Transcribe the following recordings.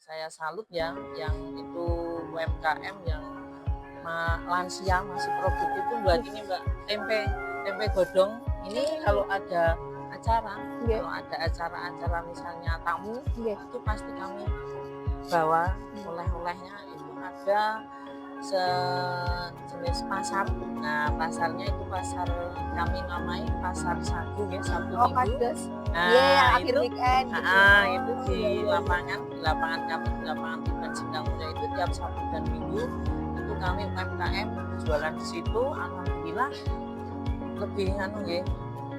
saya salut ya, yang itu UMKM yang lansia masih produktif itu buat ini Mbak, tempe godong. Ini kalau ada acara misalnya tamu, itu pasti kami bawa oleh-olehnya. Itu ada sejenis pasar. Nah, pasarnya itu pasar kami namai pasar Sagu ya, Sabtu Minggu. Nah, akhir weekend gitu. Itu di lapangan kami, di lapangan Tiban Sindang Mulia itu tiap Sabtu dan Minggu itu kami UMKM jualan di situ. Alhamdulillah lebih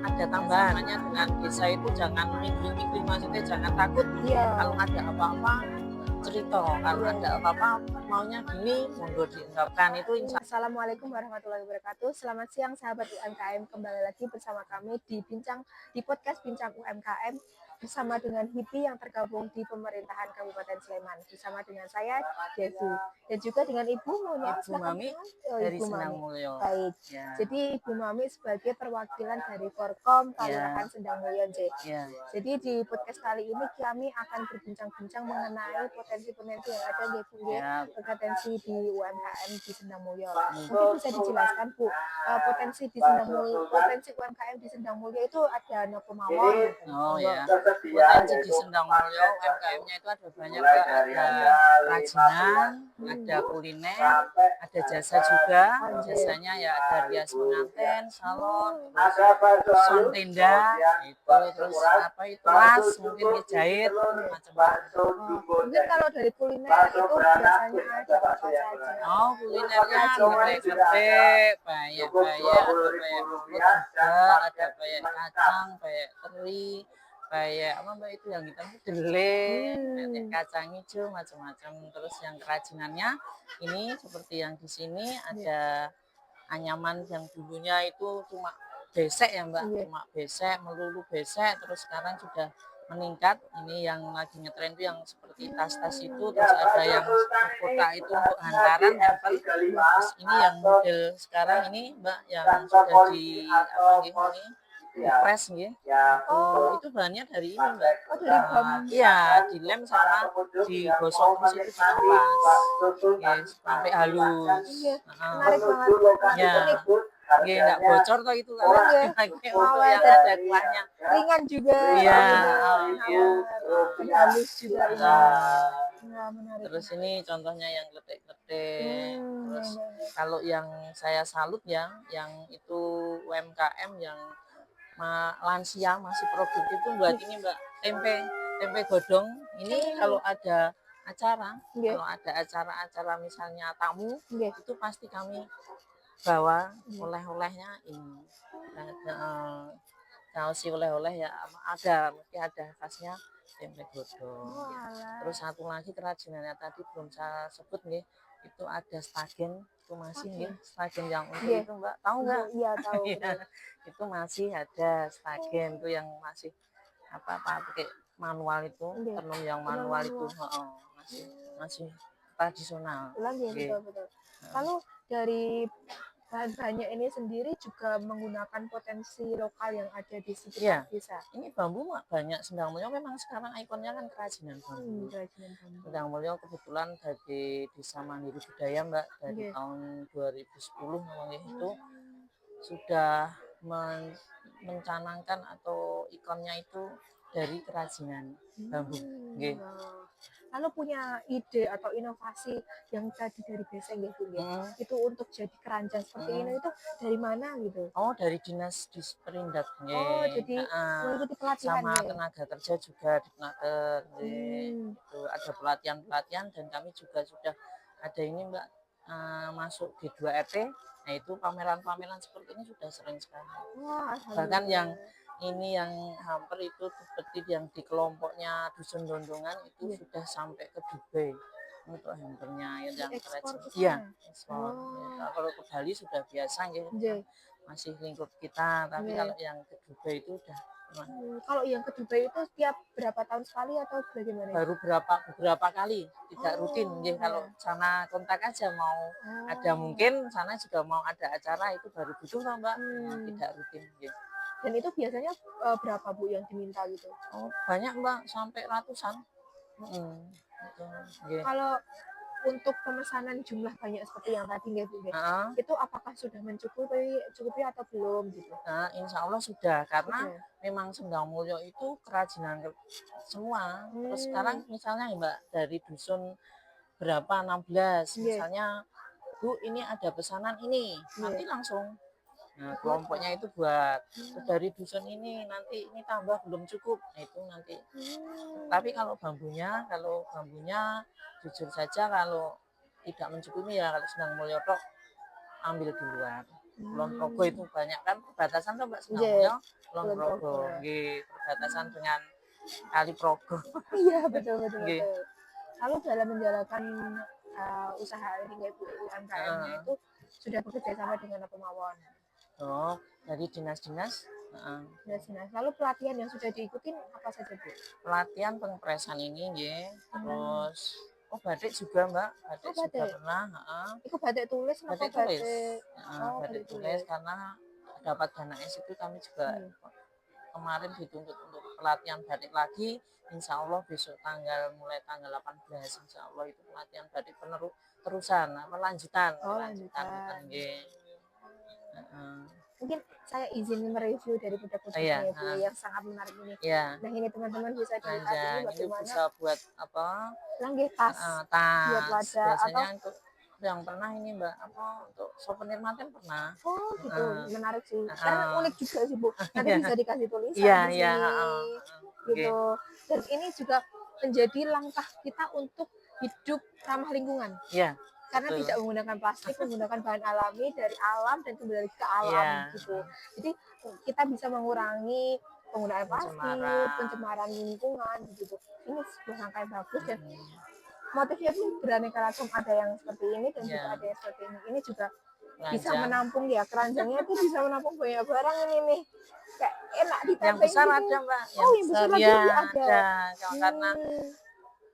ada tambahannya. Dengan desa itu jangan minggu-minggu, maksudnya jangan takut kalau ada apa-apa cerita, kalau ada apa-apa maunya gini monggo diungkapkan. Itu Assalamualaikum warahmatullahi wabarakatuh. Selamat siang sahabat UMKM, kembali lagi bersama kami di podcast Bincang UMKM bersama dengan HIPI yang tergabung di pemerintahan Kabupaten Sleman, bersama dengan saya Devi dan juga dengan Ibu Mami dari Sendang Mulyo. Baik. Ya. Jadi Ibu Mami sebagai perwakilan dari Forkom Kelurahan Sendang Mulyo. Jadi di podcast kali ini kami akan berbincang-bincang mengenai potensi-potensi yang ada potensi di UMKM di Sendang Mulyo. Mungkin bisa dijelaskan Bu, potensi UMKM di Sendang Mulyo itu ada nopo mawon. Oh ya. Potensi di Sendang Mulyo UMKM-nya itu ada banyak, ada kerajinan, ada kuliner, ada jasa juga. Jasanya ya ada rias pengantin, salon, son tenda, terus las, mungkin jahit, macam-macam. Mungkin kalau dari kuliner itu biasanya ada apa saja? Oh, kulinernya geprek-geprek, payek, ada payek mulut juga, ada payek kacang, payek teri, payek itu yang kita deleng, kacang hijau, macam-macam. Terus yang kerajinannya ini seperti yang di sini ada anyaman yang dulunya itu cuma besek ya Mbak, cuma besek, melulu besek, terus sekarang sudah meningkat. Ini yang lagi ngetren itu yang seperti tas-tas itu, terus ada yang kotak itu untuk hantaran, terus ini yang model sekarang ini Mbak yang sudah di press itu bahannya dari ini Mbak. Iya, dilem sama digosok terus itu diampas sampai halus. Menarik banget. Ya. Enggak bocor toh itu kan. Yang ada kuahnya. Ringan juga. Iya, halus juga. Terus ini contohnya yang letek-letek. Terus kalau yang saya salut ya, yang itu UMKM yang lansia masih produktif itu buat ini Mbak, tempe godong. Ini kalau ada acara misalnya tamu, itu pasti kami bawa oleh-olehnya ini. Kalau si oleh-oleh ya mesti ada khasnya tempe godong. Terus satu lagi kerajinannya tadi belum saya sebut nih, itu ada stagen. Itu masih stagen yang untuk itu Mbak, tahu nggak? Iya tahu. Itu masih ada stagen itu yang masih pakai manual itu, tenun yang manual itu masih tradisional. Betul. Lalu dari bahan-bahannya ini sendiri juga menggunakan potensi lokal yang ada di sekitar desa. Ini bambu banyak. Sendang Mulyo memang sekarang ikonnya kan kerajinan bambu. Sendang Mulyo kebetulan dari Desa Mandiri Budaya Mbak, dari tahun 2010 namanya itu sudah mencanangkan atau ikonnya itu dari kerajinan bambu. Lalu punya ide atau inovasi yang tadi dari besek itu untuk jadi keranjang seperti ini itu dari mana gitu? Oh, dari dinas Disperindak. Jadi mengikuti pelatihan sama tenaga kerja juga di Penaker. Itu ada pelatihan dan kami juga sudah ada ini Mbak, masuk G2RT. Nah itu pameran-pameran seperti ini sudah sering sekali. Bahkan yang ini yang hampir itu seperti yang di kelompoknya Dusun Dondongan itu sudah sampai ke Dubai untuk hampernya yang kerajinan. Iya, ekspor. Kalau ke Bali sudah biasa masih lingkup kita, tapi kalau yang ke Dubai itu udah. Kalau yang ke Dubai itu tiap berapa tahun sekali atau bagaimana? Baru beberapa kali, tidak rutin. Kalau sana kontak aja mau ada mungkin sana juga mau ada acara itu baru butuh Mbak, tidak rutin. Dan itu biasanya berapa Bu yang diminta gitu? Oh banyak Mbak, sampai ratusan. Betul. Nggih. Kalau untuk pemesanan jumlah banyak seperti yang tadi nggih Bu, nggih, Heeh. itu apakah sudah cukupi atau belum gitu? Nah, insya Allah sudah, karena Sudah. memang Sendang Mulyo itu kerajinan semua. Terus sekarang Hmm, misalnya ya Mbak, dari dusun berapa 16, nggih, misalnya Bu ini ada pesanan ini, nggih. nanti langsung Buat kelompoknya itu buat. Terus hmm, dari dusun ini nanti ini tambah belum cukup, nah itu nanti. Tapi kalau bambunya jujur saja kalau tidak mencukupi ya kalau Sendang Mulyo tok ambil di luar. Kulon Progo itu hmm, banyak kan perbatasan tuh Mbak Sendang nggih, Mulyo, Kulon belum Progo, proper. nggih, perbatasan dengan Kali Progo, Iya, betul betul nggih. betul. Lalu dalam menjalankan, usaha ini nggih Bu, UMKM-nya Heeh. itu sudah bekerja sama dengan apa mawon? Oh, dari dinas-dinas, Dinas-dinas. Lalu pelatihan yang sudah diikutin apa saja Bu? pelatihan pengepresan ini nggih, Hmm. terus batik juga Mbak, batik Oh juga batik? pernah, heeh. Itu batik tulis apa Batik tulis, batik? Oh batik batik tulis tulis. karena dapat dana itu kami juga Iya. kemarin dituntut untuk pelatihan batik lagi. Insya Allah besok mulai tanggal 18 Insya Allah itu pelatihan batik terusan, lanjutan, Oh lanjutan, lanjutan. nggih. Heeh. Mungkin saya izin mereview dari Oh produk-produknya iya, ya Bu ya, yang sangat menarik ini. iya. Nah ini teman-teman bisa dilihat ini Keranjang ini bagaimana bisa buat apa? langgih tas buat Tas. wadah atau Biasanya untuk yang pernah ini Mbak, apa untuk souvenir manten pernah. oh gitu, Heeh. menarik sih. Karena Heeh. unik juga sih Bu. Nanti Iya. bisa dikasih tulisan Iya, di iya, sini heeh, heeh. Nggih. gitu. Dan ini juga menjadi langkah kita untuk hidup ramah lingkungan. Iya, Karena betul. tidak menggunakan plastik, menggunakan bahan alami dari alam dan kembali ke alam Iya, gitu. Jadi kita bisa mengurangi penggunaan plastik, pencemaran. pencemaran lingkungan gitu. Ini sebuah langkah yang bagus dan Mm, motifnya pun beraneka ragam. Ada yang seperti ini dan juga Iya, ada yang seperti ini. Ini juga bisa keranjang. menampung ya keranjangnya itu bisa menampung banyak barang ini nih. Kayak enak Yang ditempel besar gitu. ada Mbak, Oh yang yang besar besar lagi ya ada. ada. Karena Hmm.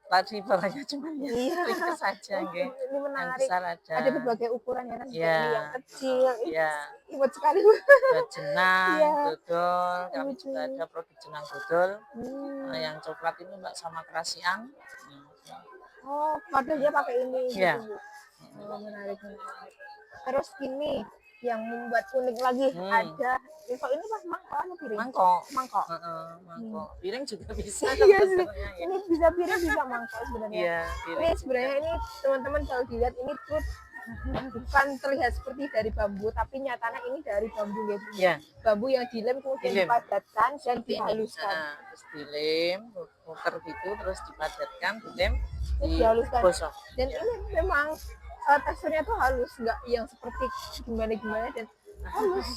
tadi bawahnya cuma ya Iya, ringkas saja nggih. ini Yang menarik. besar ada. Ada berbagai ukuran ya kan, Iya, ini yang kecil. iya. Imut sekali. Buat jenang, Iya, dodol, kami lucu. juga ada produk jenang dodol. Hmm. Yang coklat ini Mbak sama kerasian. Oh, modelnya pakai ini gitu, Iya. Bu. Oh, menarik, menarik. Terus ini yang membuat unik lagi Hmm. ada, kalau ini pas mangkok atau piring? Mangkok. Mangkok. Mangkok. Piring juga bisa Iya sih, sebenarnya ya. ini bisa piring bisa mangkok sebenarnya. Iya, Ini piring sebenarnya juga. ini teman-teman kalau dilihat ini tuh bukan terlihat seperti dari bambu, tapi nyatanya ini dari bambu ya. Iya, Bambu yang dilem kemudian dilem. dipadatkan dan Seperti ini. dihaluskan. Terus dilem, muter gitu, terus dipadatkan, dilem, Terus dihaluskan. digosok. Dan Iya. ini memang teksturnya tuh halus, nggak yang seperti gimana-gimana dan halus.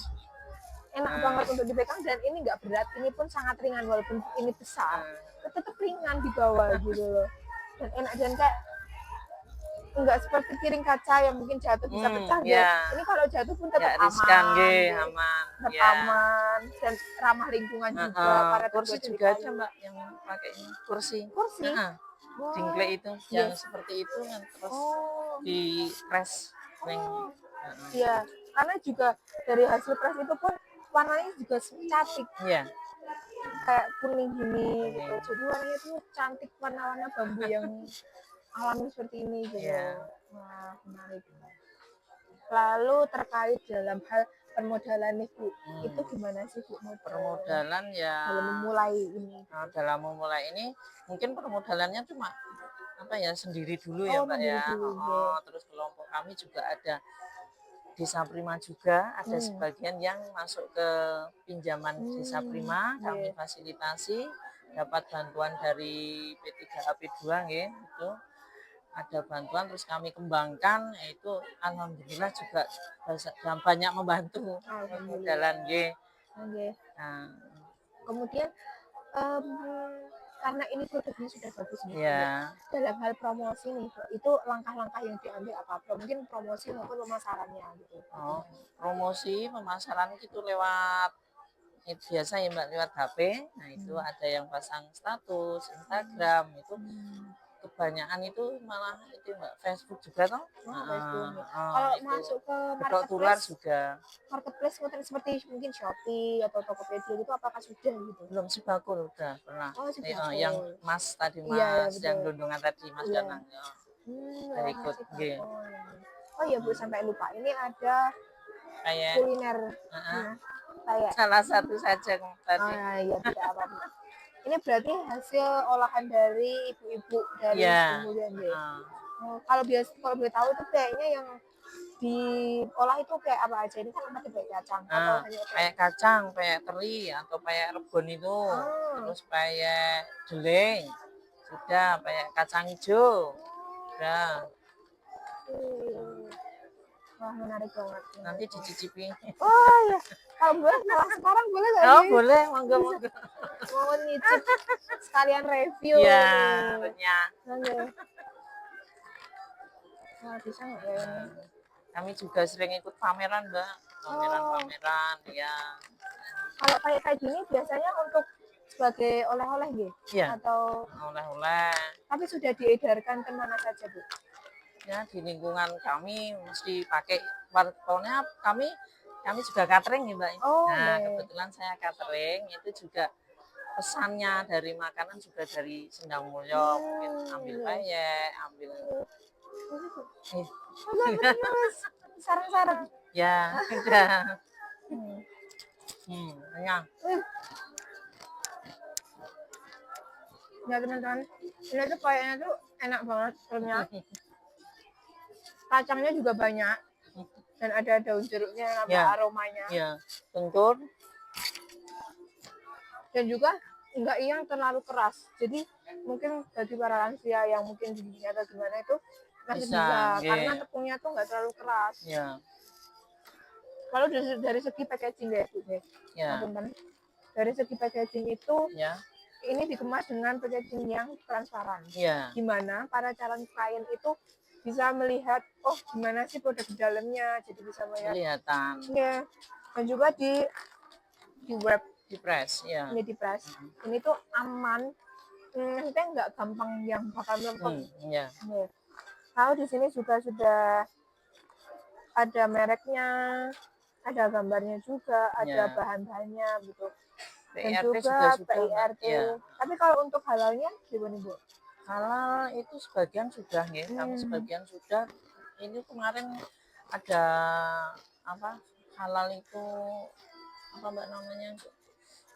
Enak banget untuk dipegang dan ini nggak berat, ini pun sangat ringan walaupun ini besar, tetap ringan di bawah gitu loh. Dan enak dan kayak nggak seperti piring kaca yang mungkin jatuh bisa pecah ya. Iya. Ini kalau jatuh pun tetap Ya, riskan aman, nggih, gitu. aman. Tetap Ya. aman dan ramah lingkungan juga. Karena Kursi terbuat dari juga ada kayu. Mbak yang pakai ini. Kursi. Kursi. Wow. Dingle itu Yes. yang seperti itu kan terus Oh. di press ring. Oh. Iya, karena juga dari hasil press itu pun warnanya juga cantik. Iya. Kayak kuning gini gitu. Jadi warnanya itu cantik, warna-warna bambu yang alami seperti ini gitu. Iya. Wah, menarik. Lalu terkait dalam hal permodalan nih Bu, itu gimana sih Bu? Permodalan ya. Dalam memulai ini. Dalam memulai ini mungkin permodalannya cuma apa ya sendiri dulu ya Mbak sendiri ya. dulu, Terus kelompok kami juga ada Desa Prima juga, ada Hmm. sebagian yang masuk ke pinjaman Desa Prima, kami Iya. fasilitasi, dapat bantuan dari P3AP2 nggih, itu ada bantuan terus kami kembangkan, yaitu alhamdulillah juga banyak membantu permodalan nggih. Oke. Nah, Kemudian karena ini produknya sudah bagus nih, ya. dalam hal promosi nih, itu langkah-langkah yang diambil apa? Mungkin promosi maupun pemasarannya gitu. Promosi pemasaran itu lewat biasa ya Mbak, lewat HP. Nah itu ada yang pasang status Instagram itu kebanyakan itu malah itu Mbak Facebook juga toh. Oh, Facebook. Heeh, Kalau itu masuk ke Getok Tular marketplace, juga seperti mungkin Shopee atau Tokopedia gitu, apakah sudah gitu? belum Sibakul udah pernah. Oh, Yang Sibakul. Mas tadi Iya, ya, Mas yang betul. gelondongan tadi Mas Iya. Danang ya. Udah Lewat ikut nggih. Sibakul. Oh iya Bu, sampai lupa. Ini ada Kayak kuliner. heeh, Kayak salah satu saja tadi. iya tidak apa-apa. Ini berarti hasil olahan dari ibu-ibu dari Iya. kemudian deh. Heeh. Kalau boleh tahu itu kayaknya yang diolah itu kayak apa aja? Ini kan ada kayak kacang atau hanya Kayak kacang, kayak teri atau kayak rebon itu. Terus kayak deleng. Sudah, kayak kacang hijau. Udah, wah menarik banget. nanti dicicipi. Oh ya, kalau boleh malah sekarang boleh nggak Oh, sih? boleh, monggo monggo. Mau nyicip sekalian review. Iya, renyah. Oke. Wah, bisa nggak ya ini? Kami juga sering ikut pameran, Mbak. Pameran-pameran, ya. Kalau kayak gini biasanya untuk sebagai oleh-oleh gitu? Iya. Atau Oleh-oleh. tapi sudah diedarkan kemana saja Bu? Ya di lingkungan kami mesti pakai pokoknya kami juga catering ya Mbak. Nah kebetulan saya catering itu juga pesannya dari makanan juga dari Sendang Mulyo, mungkin ambil peyek, ambil Sarang-sarang. ya udah kenyang. Ya teman-teman, ini tuh kayaknya tuh enak banget filmnya. Kacangnya juga banyak dan ada daun jeruknya nambah aromanya. Iya, lentur. Dan juga enggak yang terlalu keras. Jadi mungkin bagi para lansia yang mungkin giginya atau gimana itu masih bisa karena tepungnya tuh enggak terlalu keras. Iya. Kalau dari segi packaging deh, teman-teman. Dari segi packaging itu ini dikemas dengan packaging yang transparan. Gimana para calon klien itu bisa melihat gimana sih produk di dalamnya, jadi bisa melihat kelihatan. Ya. Dan juga di web di press. Ini di press. Ini tuh aman. Maksudnya nggak gampang yang bakal melempem. Lalu di sini juga sudah ada mereknya, ada gambarnya juga, ada bahan-bahannya gitu. Dan juga PIRT. Tapi kalau untuk halalnya gimana Bu? Halal itu sebagian sudah nih, kami sebagian sudah. Ini kemarin ada apa halal itu apa Mbak namanya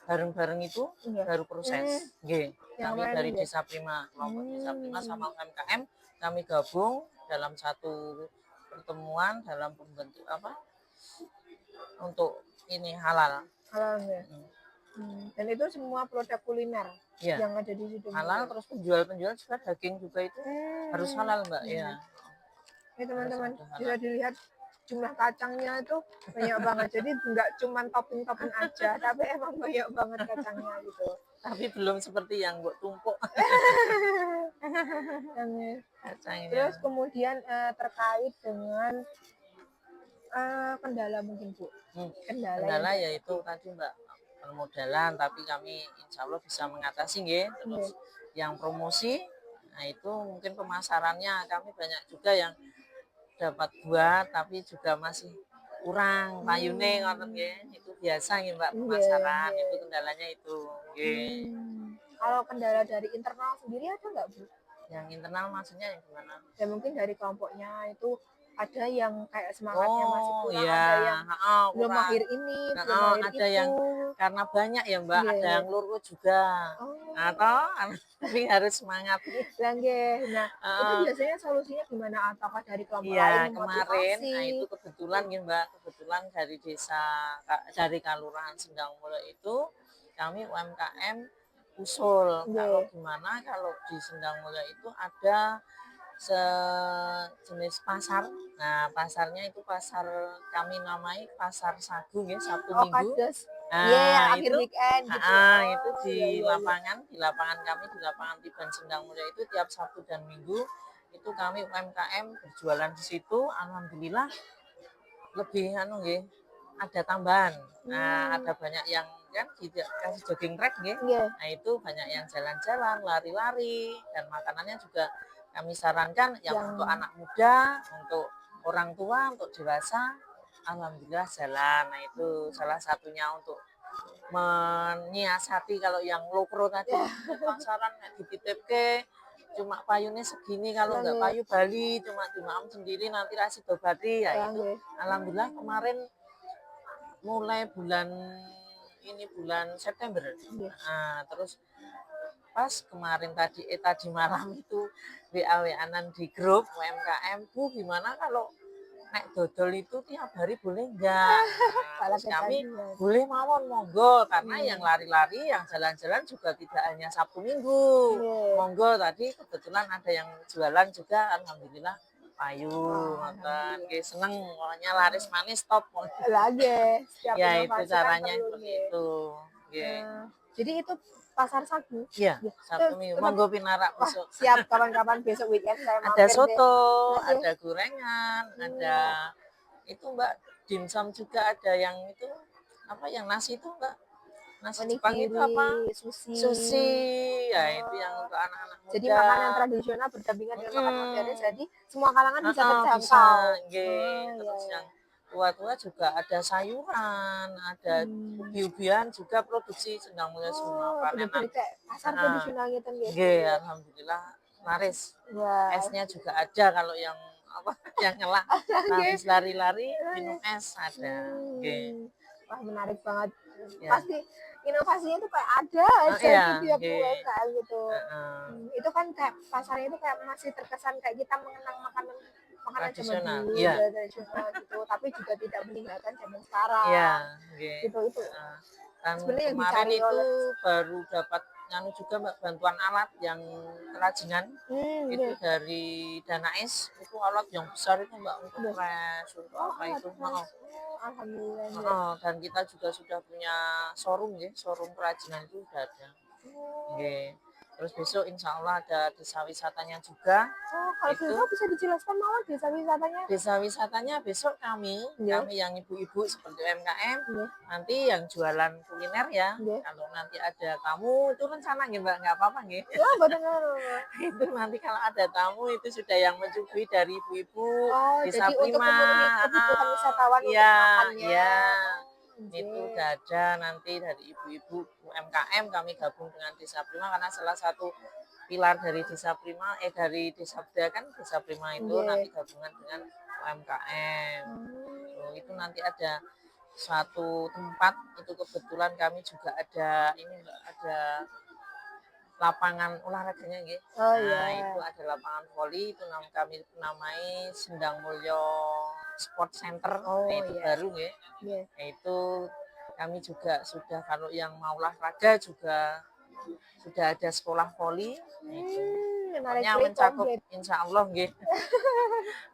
bareng-bareng itu baru proses. Kami dari Desa Prima, kelompok Desa Prima sama UMKM kami gabung dalam satu pertemuan dalam pembentuk untuk ini halal. Halalnya. Dan itu semua produk kuliner yang ada di situ. Halal, terus penjual-penjual juga daging juga itu harus halal Mbak. Ini teman-teman bisa dilihat jumlah kacangnya itu banyak banget. Jadi nggak cuma topping-topping aja, tapi emang banyak banget kacangnya gitu. Tapi belum seperti yang buat tumpuk. Terus kemudian terkait dengan kendala mungkin Bu. Kendala yaitu tadi Mbak permodalan, tapi kami insya Allah bisa mengatasi Terus yang promosi, nah itu mungkin pemasarannya kami banyak juga yang dapat buat tapi juga masih kurang payune ngoten itu biasa Mbak pemasaran itu kendalanya itu. Kalau kendala dari internal sendiri ada nggak Bu? Yang internal maksudnya yang gimana? Ya mungkin dari kelompoknya itu ada yang kayak semangatnya masih kurang, ada yang belum mahir ini, belum mahir ada itu. yang karena banyak ya Mbak, ada yang lurus juga. Atau tapi harus semangat. Nah, itu biasanya solusinya gimana? Apakah dari kelompok lain kemarin, nah itu kebetulan Mbak, kebetulan dari desa, dari Kelurahan Sendang Mulyo itu kami UMKM usul kalau gimana kalau di Sendang Mulyo itu ada sejenis pasar. Nah, pasarnya itu pasar kami namai pasar Sagu Sabtu Minggu. Akhir weekend gitu. Itu di lapangan kami di lapangan Tiban Sendang Mulyo itu tiap Sabtu dan Minggu itu kami UMKM berjualan di situ. Alhamdulillah lebih ada tambahan. Nah, ada banyak yang kan dikasih jogging track nggih. Nggih. Nah, itu banyak yang jalan-jalan, lari-lari, dan makanannya juga kami sarankan yang untuk anak muda, untuk orang tua, untuk dewasa, alhamdulillah jalan. Nah, itu salah satunya untuk menyiasati kalau yang lokro tadi pasaran nek dititipke cuma payune segini, kalau enggak payu Bali cuma dimaem sendiri nanti ra sido bati ya itu. Alhamdulillah kemarin mulai bulan September. Nah, terus pas kemarin tadi malam itu WA-WA-an di grup UMKM, Bu gimana kalau nek dodol itu tiap hari boleh enggak? Nah, terus kami boleh mawon monggo, karena yang lari-lari, yang jalan-jalan juga tidak hanya Sabtu Minggu. Monggo tadi kebetulan ada yang jualan juga, alhamdulillah payu ngoten. Nggih seneng pokoknya laris manis top. Lagi setiap Ya itu inovasi caranya kan perlu, seperti itu. Nggih. Jadi itu pasar Sagu. Iya, Sabtu Minggu. Monggo pinarak besok. Siap, kapan-kapan besok weekend saya Ada mampir deh. soto, ada gorengan, ada itu Mbak, dimsum juga ada yang itu apa yang nasi itu Mbak. Nasi Jepang itu apa? Sushi. Ya itu yang untuk anak-anak muda. Jadi makanan tradisional berdampingan dengan makanan modern, jadi semua kalangan bisa terjangkau. Terus yang tua-tua juga ada sayuran, ada ubi-ubian juga produksi Sendang Mulia semua panenan. Pasar tradisional gitu nggih. Alhamdulillah laris. Esnya juga ada kalau yang apa yang ngelak habis lari-lari minum es ada. Nggih. Wah, menarik banget. Pasti inovasinya itu kayak ada aja di tiap UMKM gitu. Itu kan kayak pasarnya itu kayak masih terkesan kayak kita mengenang makanan tradisional, tradisional gitu, tapi juga tidak meninggalkan zaman sekarang. Gitu itu. Dan kemarin itu baru dapat juga Mbak, bantuan alat yang kerajinan itu dari Danais, itu alat yang besar itu Mbak, untuk press, untuk apa itu. Alhamdulillah. Dan kita juga sudah punya showroom kerajinan itu sudah ada. Terus besok insya Allah ada desa wisatanya juga. Kalau itu bisa dijelaskan Mawar desa wisatanya? Desa wisatanya besok kami yang ibu-ibu seperti UMKM, nanti yang jualan kuliner ya. Kalau nanti ada tamu itu rencana nggih Mbak, nggak apa-apa nggih. Itu nanti kalau ada tamu itu sudah yang mencubui dari ibu-ibu desa jadi Prima. untuk memenuhi kebutuhan wisatawan untuk makannya. Itu udah ada nanti dari ibu-ibu UMKM, kami gabung dengan Desa Prima karena salah satu pilar dari Desa Prima dari Desa Beda kan Desa Prima itu nanti gabungan dengan UMKM. Itu nanti ada suatu tempat itu kebetulan kami juga ada ada lapangan olahraganya gitu. Itu ada lapangan voli, itu kami namai Sendang Mulyo Sport Center, itu baru ya. Itu kami juga sudah kalau yang mau olahraga juga sudah ada sekolah voli. Pokoknya mencakup insya Allah gitu.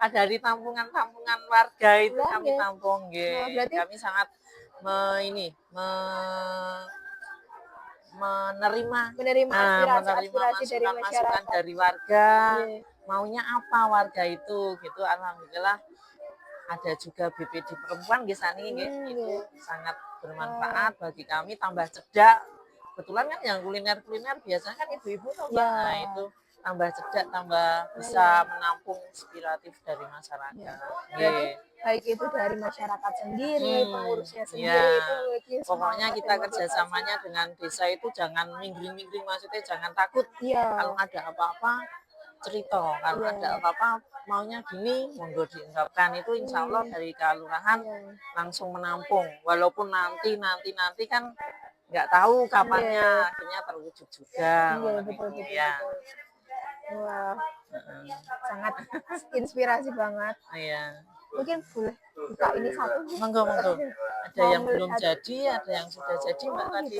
Ada di tampungan-tampungan warga itu kami tampung gitu. Kami sangat menerima masukan dari warga, maunya apa warga itu gitu. Alhamdulillah ada juga BPD perempuan Gesani itu sangat bermanfaat bagi kami, tambah cedak. Kebetulan kan yang kuliner biasanya kan ibu-ibu tuh nah itu tambah cedak, tambah bisa menampung inspiratif dari masyarakat. Baik itu dari masyarakat sendiri, pengurusnya sendiri itu. Pokoknya kita kerjasamanya dengan desa itu jangan minggring-minggring, maksudnya jangan takut. Kalau ada apa-apa cerita, kalau ada apa-apa maunya gini, monggo diungkapkan. Itu insya Allah dari kelurahan langsung menampung. Walaupun nanti kan nggak tahu kapannya, akhirnya terwujud juga. Betul. Wah, sangat inspirasi banget. Mungkin boleh buka ini satu. Monggo. Ada yang belum jadi, ada yang sudah jadi Mbak tadi.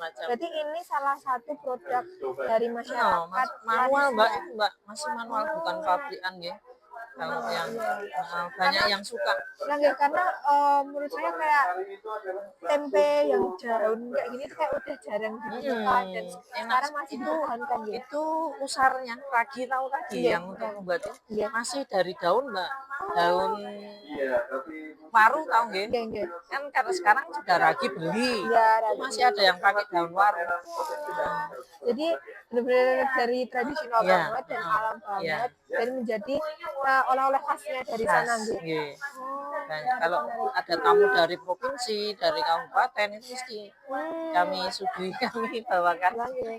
Berarti ini salah satu produk dari masyarakat. Manual Mbak, itu Mbak, masih manual bukan pabrikan ya. Kalau yang banyak yang suka. Karena menurut saya kayak tempe yang daun kayak gini kayak udah jarang ditemukan dan sekarang masih dipertahankan ya. Itu usarnya ragi, tahu ragi yang untuk membuat masih dari daun Mbak. Daun waru tahu nggih? Nggih, nggih. Kan karena sekarang sudah ragi beli. Iya, Itu ragi. masih ada yang pakai daun waru. Jadi benar-benar dari tradisional Iya, banget dan alam iya. banget dan menjadi oleh-oleh khasnya dari sana Khas, gitu. nggih. Oh, Dan menarik, kalau menarik. ada tamu dari provinsi, dari kabupaten itu mesti kami sugih, kami bawakan. Lagi.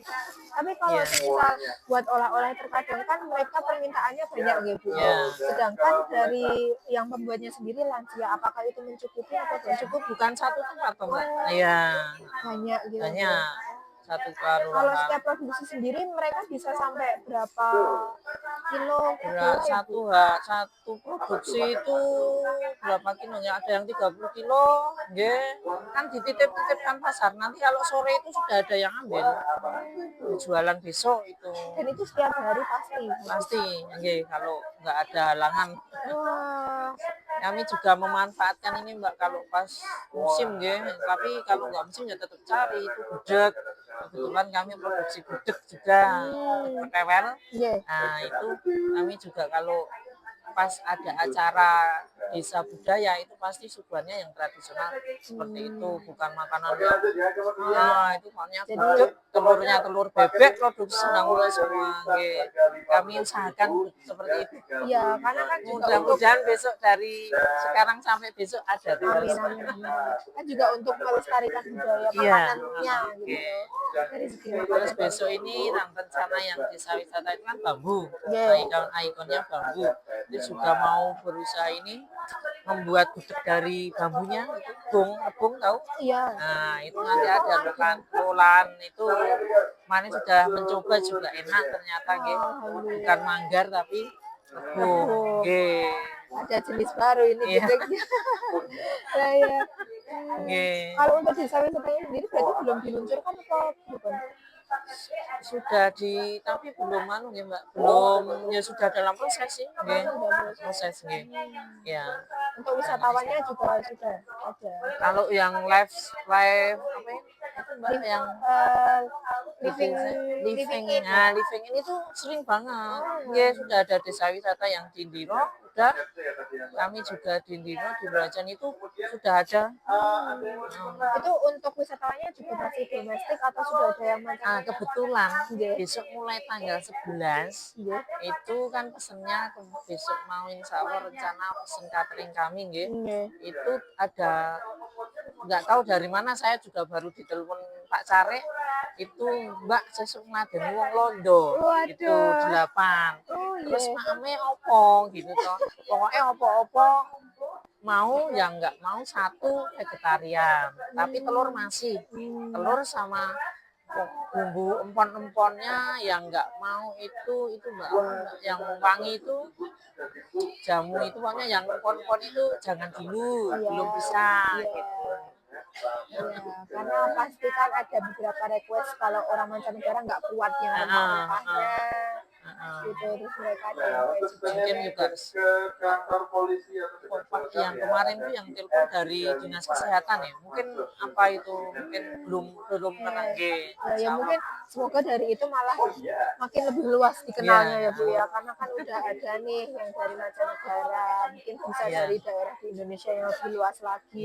Tapi kalau Iya. misal buat olah-olah terkadang kan mereka permintaannya banyak gitu. Iya. Sedangkan dari yang pembuatnya sendiri lansia, apakah itu mencukupi atau tidak? Cukup bukan satu tempat, toh, Mbak. Iya. Banyak gitu. Banyak. Satu Kalau ruangan. setiap produksi sendiri mereka bisa sampai berapa kilo? Satu produksi itu berapa kilonya? Ada yang 30 kilo, nggih. Kan dititip-titipkan pasar. Nanti kalau sore itu sudah ada yang ambil. Jualan besok itu. Dan itu setiap hari pasti. Pasti, nggih, kalau nggak ada halangan. Wah, Kami juga memanfaatkan ini Mbak kalau pas musim nggih. Tapi kalau nggak musim ya tetap cari itu gudeg. Kebetulan kami produksi gudeg juga, ketewel. iya. Nah itu kami juga kalau pas ada acara desa budaya itu pasti suguhannya yang tradisional seperti itu, bukan makanan yang itu soalnya gudeg, telurnya telur bebek produksi Sendangmulia semua. Nggih. Kami usahakan seperti itu. Iya, karena kan juga Mudah-mudahan besok dari sekarang sampai besok ada terus. amin. Kan juga untuk melestarikan budaya Iya. makanannya gitu. Dari segi Terus makanan. besok ini rencana yang desa wisata itu kan bambu, Iya. ikonnya bambu. Itu juga mau berusaha ini membuat gudeg dari bambunya itu rebung tahu? Iya. Nah itu nanti ada lolan itu mana sudah mencoba juga enak ternyata gitu. Bukan manggar tapi rebung. Nggih. Ada jenis baru ini Iya. gudegnya. Saya. Nggih. Kalau untuk desa wisatanya sendiri berarti belum diluncurkan atau bukan? Sudah tapi belum ya Mbak, belum ya sudah dalam proses sih, nggih. Proses nggih. Ya. Untuk wisatawannya juga sudah ada. Kalau yang live apa ya? Itu Mbak yang living ini tuh sering banget. Nggih, sudah ada desa wisata yang di Indiro, udah. Kami juga di Indiro, di Brajan itu sudah ada. Itu untuk wisatawannya juga masih domestik atau sudah ada yang Nah, kebetulan besok mulai tanggal 11 itu kan pesennya besok mau insya Allah rencana pesen catering kami nggih. Itu ada nggak tahu dari mana, saya juga baru ditelepon Pak Care itu Mbak sesuk ngadeni wong Londo itu 8. Terus makame opo gitu toh. Pokoknya opo-opo mau yang nggak mau satu vegetarian, tapi telur masih. Telur sama bumbu empon-emponnya yang nggak mau itu Mbak, yang wangi itu jamu itu pokoknya yang empon-empon itu jangan dulu, belum bisa gitu. Ya, karena pasti kan ada beberapa request kalau orang mancanegara nggak kuat yang rempah-rempahnya gitu, terus mereka ada mungkin juga kantor polisi yang kemarin itu yang telepon dari dinas kesehatan ya, mungkin apa itu mungkin belum pernah ya mungkin semoga dari itu malah makin lebih luas dikenalnya ya Bu ya, karena kan udah ada nih yang dari mancanegara, mungkin bisa dari daerah di Indonesia yang lebih luas lagi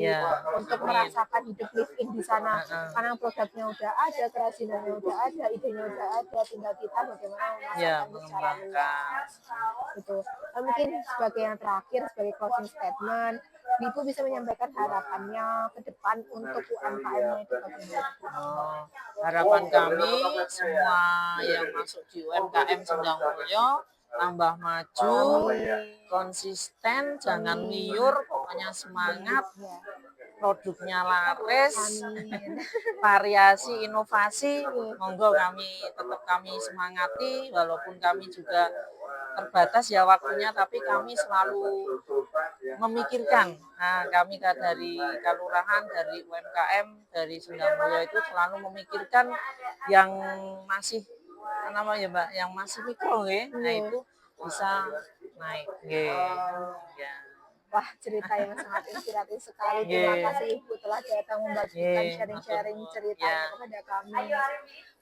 untuk merasakan hidup live in di sana, karena produknya udah ada, kerajinannya udah ada, idenya udah ada, tinggal kita bagaimana merasakan secara luas gitu. Mungkin sebagai yang terakhir, sebagai closing statement, Ibu bisa menyampaikan harapannya ke depan untuk UMKM-nya itu bagaimana? Harapan kami semua yang masuk di UMKM Sendangmulia tambah maju, konsisten, jangan miur, pokoknya semangat, produknya laris, variasi, inovasi, monggo kami semangati, walaupun kami juga terbatas ya waktunya, tapi kami selalu memikirkan. Nah, kami dari Kalurahan, dari UMKM, dari Sendangmulia itu selalu memikirkan yang masih namanya Mbak, yang masih mikro nggih. Nah, itu bisa naik nggih. Ya. Wah, cerita yang sangat inspiratif sekali. Terima kasih Ibu telah datang membagikan sharing-sharing ceritanya kepada kami.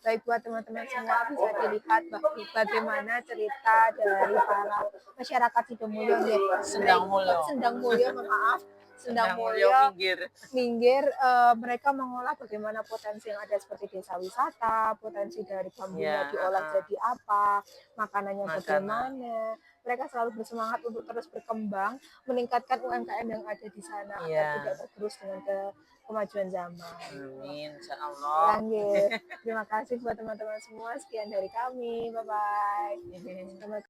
Baik buat teman-teman semua bisa dilihat bagaimana cerita dari para masyarakat Sidomulyo nggih. Sendang Mulyo. Sendang Mulyo, maaf. Sendang Mulyo Mulyo minggir. mereka mengolah bagaimana potensi yang ada seperti desa wisata, potensi dari bambunya diolah jadi apa, makanannya bagaimana. Mereka selalu bersemangat untuk terus berkembang, meningkatkan UMKM yang ada di sana agar tidak tergerus dengan kemajuan zaman. Amin, insyaallah. Terima kasih buat teman-teman semua. Sekian dari kami. Bye bye.